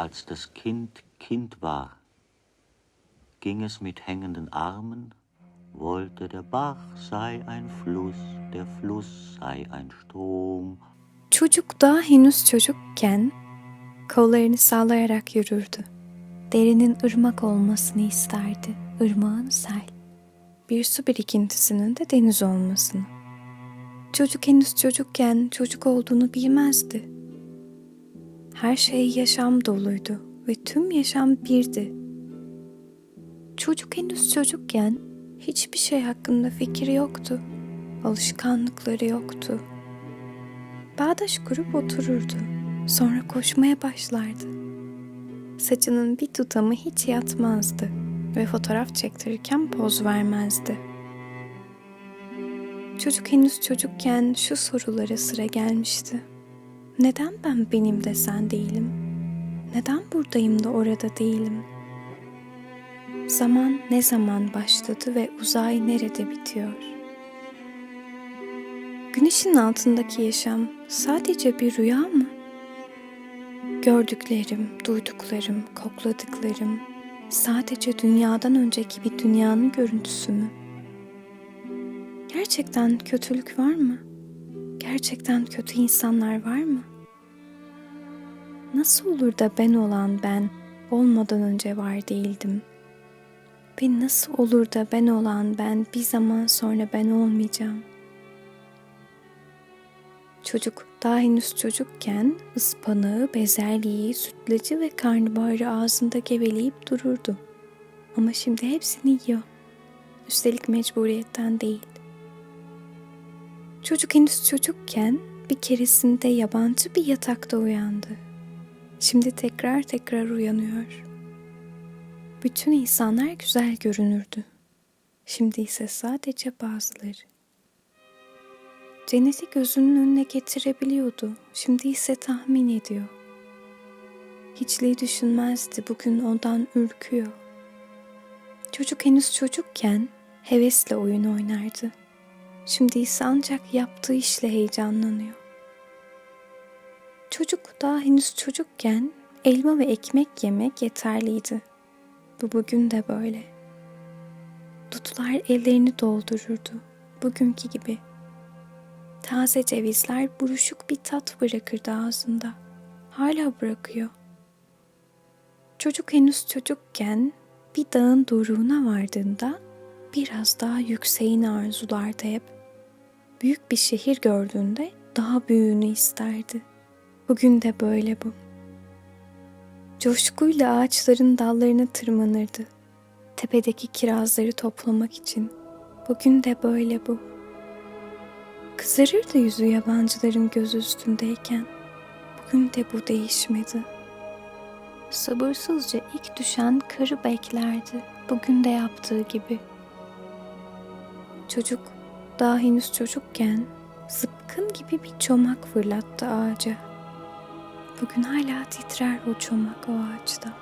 Als das Kind Kind war, ging es mit hängenden Armen, wollte der Bach sei ein Fluss, der Fluss sei ein Strom. Çocuk daha henüz çocukken kollarını sallayarak yürürdü. Derinin ırmak olmasını isterdi, ırmağın sel. Bir su birikintisinin de deniz olmasını. Çocuk henüz çocukken çocuk olduğunu bilmezdi. Her şey yaşam doluydu ve tüm yaşam birdi. Çocuk henüz çocukken hiçbir şey hakkında fikri yoktu. Alışkanlıkları yoktu. Bağdaş kurup otururdu. Sonra koşmaya başlardı. Saçının bir tutamı hiç yatmazdı ve fotoğraf çektirirken poz vermezdi. Çocuk henüz çocukken şu sorulara sıra gelmişti. Neden ben benim de sen değilim? Neden buradayım da orada değilim? Zaman ne zaman başladı ve uzay nerede bitiyor? Güneşin altındaki yaşam sadece bir rüya mı? Gördüklerim, duyduklarım, kokladıklarım sadece dünyadan önceki bir dünyanın görüntüsü mü? Gerçekten kötülük var mı? Gerçekten kötü insanlar var mı? Nasıl olur da ben olan ben olmadan önce var değildim? Ve nasıl olur da ben olan ben bir zaman sonra ben olmayacağım? Çocuk daha henüz çocukken ıspanağı, bezelyeyi, sütlacı ve karnabaharı ağzında geveleyip dururdu. Ama şimdi hepsini yiyor. Üstelik mecburiyetten değil. Çocuk henüz çocukken bir keresinde yabancı bir yatakta uyandı. Şimdi tekrar tekrar uyanıyor. Bütün insanlar güzel görünürdü. Şimdi ise sadece bazıları. Cenneti gözünün önüne getirebiliyordu. Şimdi ise tahmin ediyor. Hiçliği düşünmezdi. Bugün ondan ürküyor. Çocuk henüz çocukken hevesle oyun oynardı. Şimdi ise ancak yaptığı işle heyecanlanıyor. Çocuk daha henüz çocukken elma ve ekmek yemek yeterliydi. Bu bugün de böyle. Dutlar ellerini doldururdu. Bugünkü gibi. Taze cevizler buruşuk bir tat bırakırdı ağzında. Hala bırakıyor. Çocuk henüz çocukken bir dağın doruğuna vardığında biraz daha yükseğini arzulardı hep. Büyük bir şehir gördüğünde daha büyüğünü isterdi. Bugün de böyle bu. Coşkuyla ağaçların dallarına tırmanırdı. Tepedeki kirazları toplamak için. Bugün de böyle bu. Kızarırdı yüzü yabancıların gözü üstündeyken. Bugün de bu değişmedi. Sabırsızca ilk düşen karı beklerdi. Bugün de yaptığı gibi. Çocuk daha henüz çocukken zıpkın gibi bir çomak fırlattı ağaca. Bugün hala titrer o çomak o ağaçta.